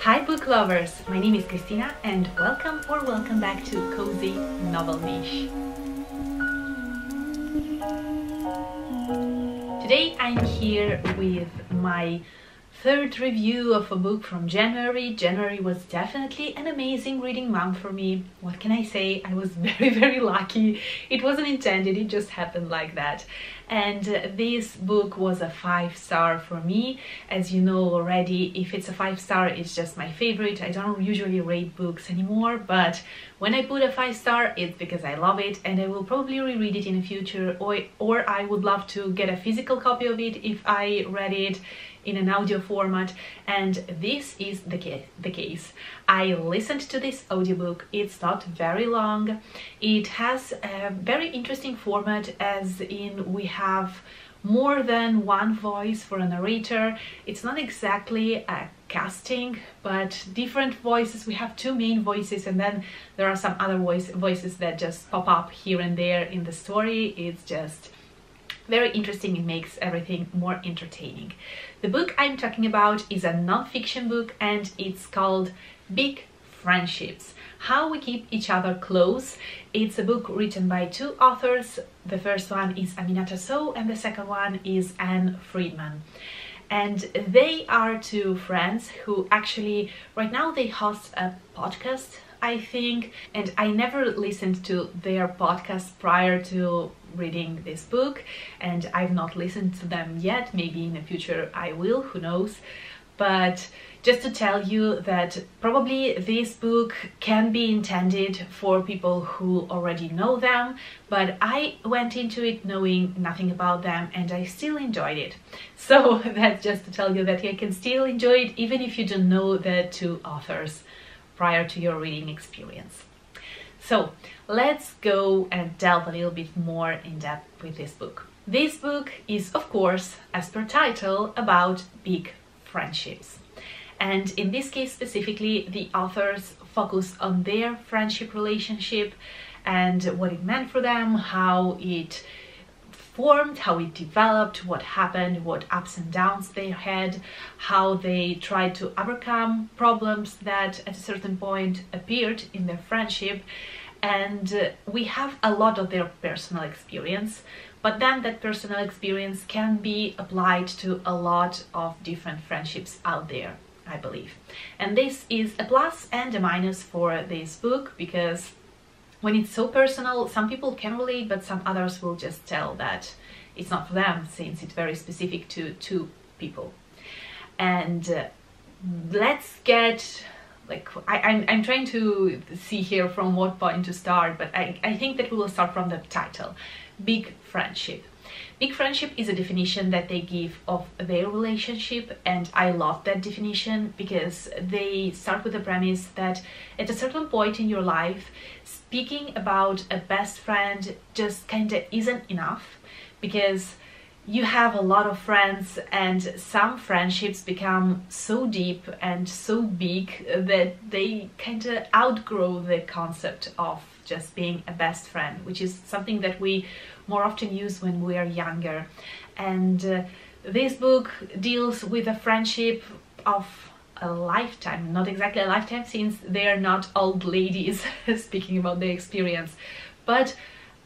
Hi book lovers, my name is Christina and welcome back to Cozy Novel Niche. Today I'm here with my third review of a book from January. January was definitely an amazing reading month for me. What can I say? I was very lucky. It wasn't intended, it just happened like that. And this book was a 5-star for me. As you know already, if it's a 5-star, it's just my favorite. I don't usually rate books anymore, but when I put a 5-star, it's because I love it and I will probably reread it in the future, or I would love to get a physical copy of it if I read it in an audio format, and this is the case. I listened to this audiobook. It's not very long. It has a very interesting format, as in we have more than one voice for a narrator. It's not exactly a casting, but different voices. We have two main voices, and then there are some other voices that just pop up here and there in the story. It's just very interesting. It makes everything more entertaining. The book I'm talking about is a non-fiction book, and it's called Big Friendships: How We Keep Each Other Close. It's a book written by two authors. The first one is Aminata So and the second one is Anne Friedman. And they are two friends who actually right now they host a podcast, I think, and I never listened to their podcast prior to reading this book, and I've not listened to them yet. Maybe in the future I will, who knows. But just to tell you that probably this book can be intended for people who already know them, but I went into it knowing nothing about them and I still enjoyed it. So that's just to tell you that you can still enjoy it even if you don't know the two authors prior to your reading experience. So let's go and delve a little bit more in depth with this book. This book is, of course, as per title, about big friendships. And in this case specifically, the authors focus on their friendship relationship and what it meant for them, how it formed, how it developed, what happened, what ups and downs they had, how they tried to overcome problems that at a certain point appeared in their friendship. And we have a lot of their personal experience, but then that personal experience can be applied to a lot of different friendships out there, I believe. And this is a plus and a minus for this book, because when it's so personal, some people can relate, but some others will just tell that it's not for them, since it's very specific to two people. And let's get, like, I'm trying to see here from what point to start, but I think that we will start from the title, Big Friendship. Big friendship is a definition that they give of their relationship, and I love that definition because they start with the premise that at a certain point in your life, speaking about a best friend just kinda isn't enough, because you have a lot of friends and some friendships become so deep and so big that they kinda outgrow the concept of just being a best friend, which is something that we more often use when we are younger. And this book deals with a friendship of a lifetime, not exactly a lifetime since they are not old ladies speaking about their experience, but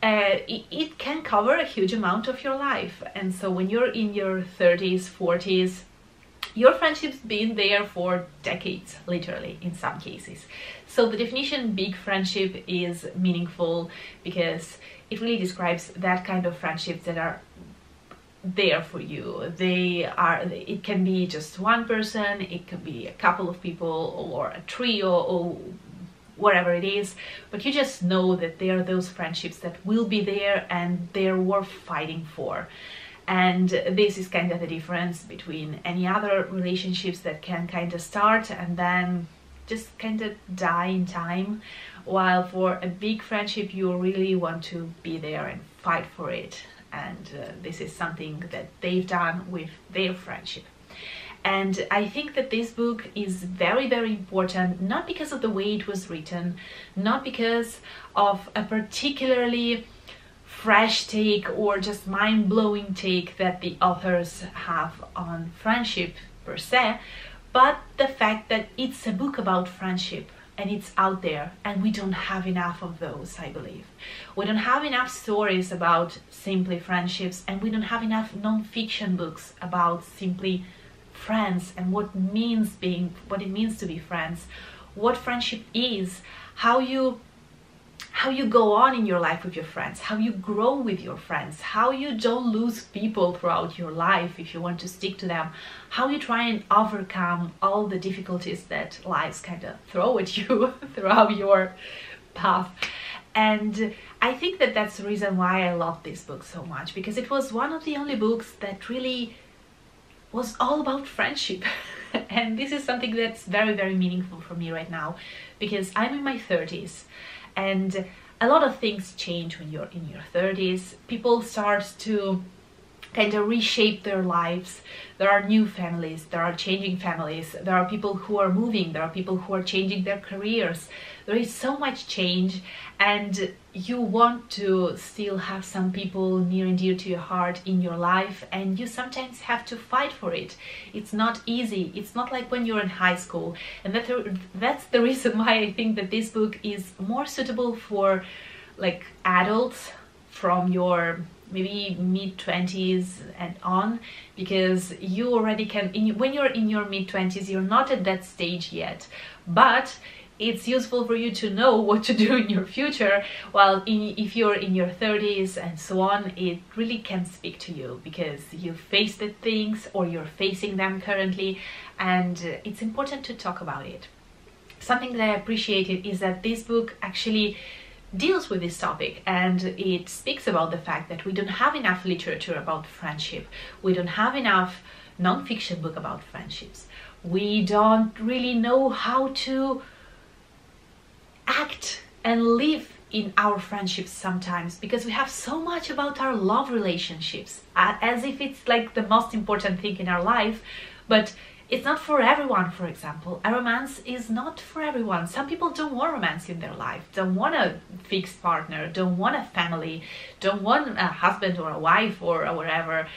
it can cover a huge amount of your life. And so when you're in your 30s, 40s, your friendship's been there for decades, literally, in some cases. So the definition big friendship is meaningful because it really describes that kind of friendships that are there for you. It can be just one person, it can be a couple of people, or a trio, or whatever it is, but you just know that they are those friendships that will be there and they're worth fighting for. And this is kind of the difference between any other relationships that can kind of start and then just kind of die in time, while for a big friendship you really want to be there and fight for it. And this is something that they've done with their friendship. And I think that this book is very important, not because of the way it was written, not because of a particularly fresh take or just mind-blowing take that the authors have on friendship per se, but the fact that it's a book about friendship and it's out there, and we don't have enough of those, I believe. We don't have enough stories about simply friendships, and we don't have enough non-fiction books about simply friends and what it means to be friends, what friendship is, how you go on in your life with your friends, how you grow with your friends, how you don't lose people throughout your life if you want to stick to them, how you try and overcome all the difficulties that lives kind of throw at you throughout your path. And I think that that's the reason why I love this book so much, because it was one of the only books that really was all about friendship. And this is something that's very, very meaningful for me right now, because I'm in my 30s. And a lot of things change when you're in your 30s. People start to kind of reshape their lives. There are new families, there are changing families, there are people who are moving, there are people who are changing their careers. There is so much change, and you want to still have some people near and dear to your heart in your life, and you sometimes have to fight for it. It's not easy. It's not like when you're in high school, and that's the reason why I think that this book is more suitable for like adults from your maybe mid-20s and on, because you already can, when you're in your mid-20s, you're not at that stage yet, but it's useful for you to know what to do in your future, while if you're in your 30s and so on, it really can speak to you because you faced the things or you're facing them currently, and it's important to talk about it. Something that I appreciated is that this book actually deals with this topic, and it speaks about the fact that we don't have enough literature about friendship. We don't have enough non-fiction book about friendships. We don't really know how to act and live in our friendships sometimes, because we have so much about our love relationships as if it's like the most important thing in our life, but it's not for everyone. For example, a romance is not for everyone. Some people don't want romance in their life, don't want a fixed partner, don't want a family, don't want a husband or a wife or whatever.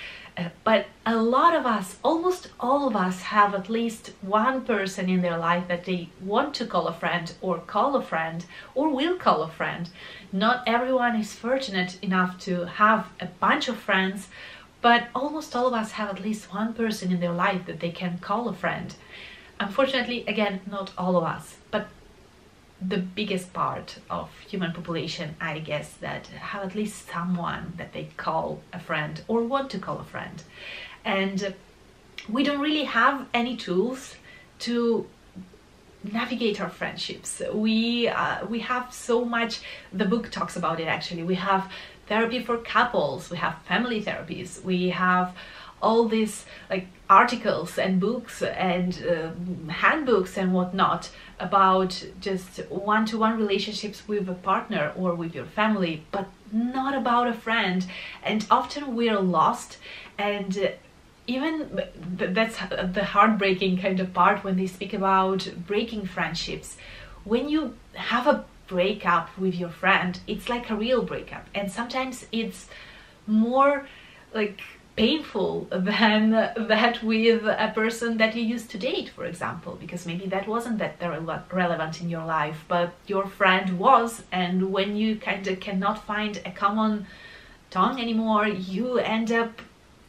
But a lot of us, almost all of us, have at least one person in their life that they want to call a friend or will call a friend. Not everyone is fortunate enough to have a bunch of friends, but almost all of us have at least one person in their life that they can call a friend. Unfortunately, again, not all of us, but the biggest part of human population, I guess, that have at least someone that they call a friend or want to call a friend. And we don't really have any tools to navigate our friendships. We have so much, the book talks about it actually. We have therapy for couples, we have family therapies, we have all these like articles and books and handbooks and whatnot about just one-to-one relationships with a partner or with your family, but not about a friend. And often we're lost, and even that's the heartbreaking kind of part when they speak about breaking friendships. When you have a breakup with your friend, it's like a real breakup, and sometimes it's more like painful than that with a person that you used to date, for example, because maybe that wasn't that relevant in your life, but your friend was, and when you kind of cannot find a common tongue anymore, you end up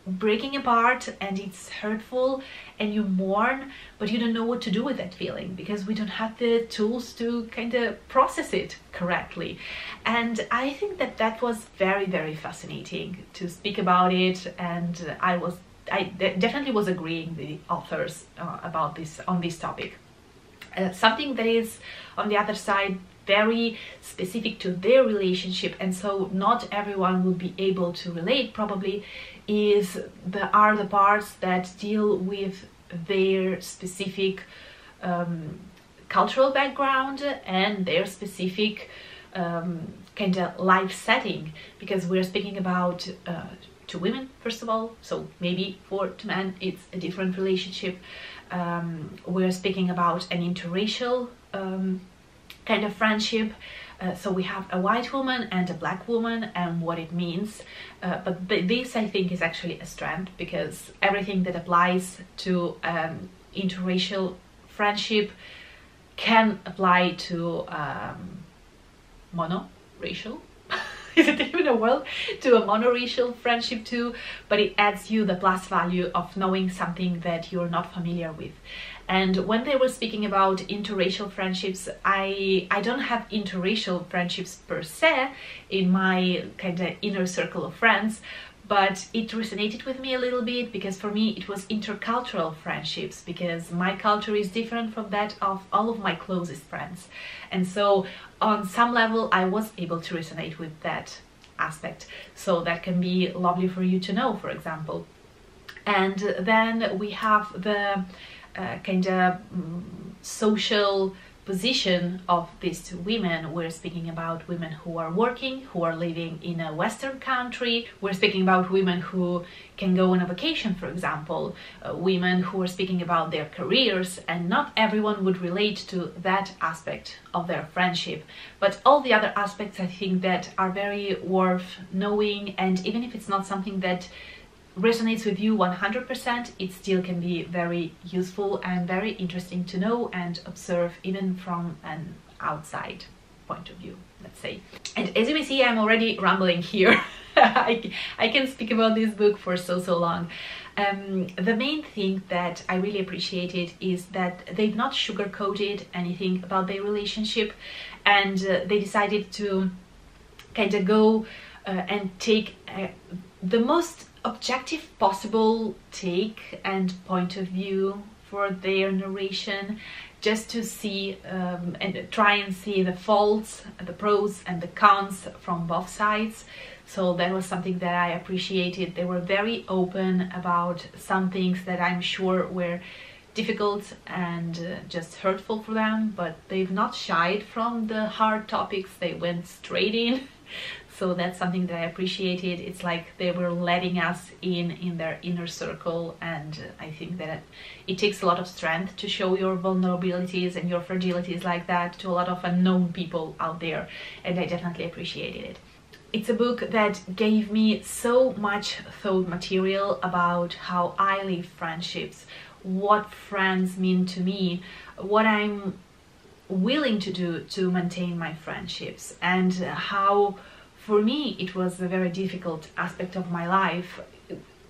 breaking apart, and it's hurtful, and you mourn, but you don't know what to do with that feeling because we don't have the tools to kind of process it correctly. And I think that that was very, very fascinating to speak about it, and I definitely was agreeing with the authors about this on this topic. Something that is on the other side very specific to their relationship, and so not everyone will be able to relate probably, are the parts that deal with their specific cultural background and their specific kind of life setting, because we're speaking about two women first of all, so maybe for two men it's a different relationship. We're speaking about an interracial kind of friendship, so we have a white woman and a black woman and what it means, but this I think is actually a strength, because everything that applies to interracial friendship can apply to monoracial. Is it even a word? To a monoracial friendship too, but it adds you the plus value of knowing something that you're not familiar with. And when they were speaking about interracial friendships, I don't have interracial friendships per se in my kind of inner circle of friends, but it resonated with me a little bit because for me it was intercultural friendships, because my culture is different from that of all of my closest friends. And so on some level I was able to resonate with that aspect. So that can be lovely for you to know, for example. And then we have the kind of social position of these women. We're speaking about women who are working, who are living in a Western country. We're speaking about women who can go on a vacation, for example, women who are speaking about their careers, and not everyone would relate to that aspect of their friendship. But all the other aspects I think that are very worth knowing, and even if it's not something that resonates with you 100%, it still can be very useful and very interesting to know and observe, even from an outside point of view, let's say. And as you may see, I'm already rambling here. I can speak about this book for so long. The main thing that I really appreciated is that they've not sugar-coated anything about their relationship, and they decided to kind of go and take the most objective possible take and point of view for their narration, just to see and try and see the faults, the pros and the cons from both sides. So that was something that I appreciated. They were very open about some things that I'm sure were difficult and just hurtful for them, but they've not shied from the hard topics. They went straight in. So that's something that I appreciated. It's like they were letting us in their inner circle, and I think that it takes a lot of strength to show your vulnerabilities and your fragilities like that to a lot of unknown people out there, and I definitely appreciated it. It's a book that gave me so much thought material about how I live friendships, what friends mean to me, what I'm willing to do to maintain my friendships, and how for me it was a very difficult aspect of my life.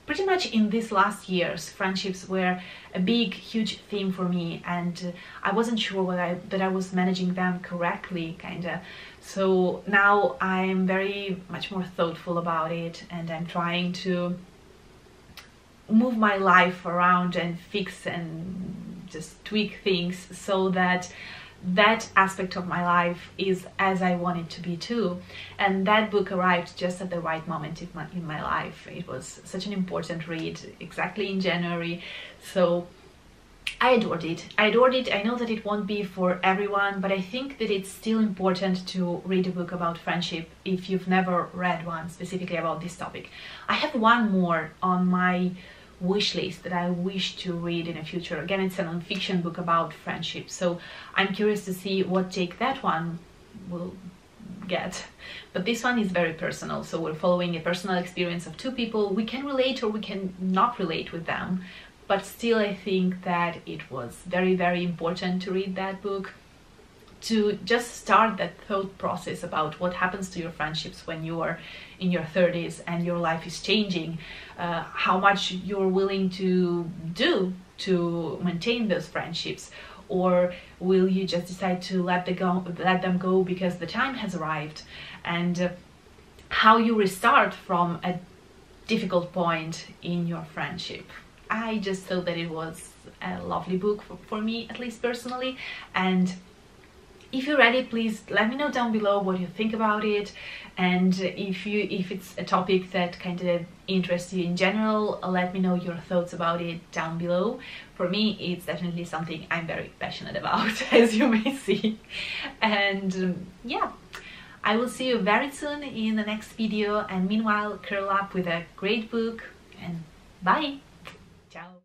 Pretty much in these last years, friendships were a big, huge theme for me, and I wasn't sure that I was managing them correctly, kinda. So now I'm very much more thoughtful about it, and I'm trying to move my life around and fix and just tweak things so that that aspect of my life is as I want it to be too. And that book arrived just at the right moment in my life. It was such an important read, exactly in January, so I adored it. I adored it. I know that it won't be for everyone, but I think that it's still important to read a book about friendship if you've never read one specifically about this topic. I have one more on my wish list that I wish to read in the future. Again, it's a non-fiction book about friendship, so I'm curious to see what take that one will get. But this one is very personal, so we're following a personal experience of two people. We can relate or we can not relate with them, but still I think that it was very, very important to read that book, to just start that thought process about what happens to your friendships when you are in your 30s and your life is changing, how much you're willing to do to maintain those friendships, or will you just decide to let them go because the time has arrived, and how you restart from a difficult point in your friendship. I just thought that it was a lovely book for me, at least personally, and if you read it, please let me know down below what you think about it, and if it's a topic that kind of interests you in general, let me know your thoughts about it down below. For me, it's definitely something I'm very passionate about, as you may see. And yeah, I will see you very soon in the next video, and meanwhile curl up with a great book, and bye! Ciao!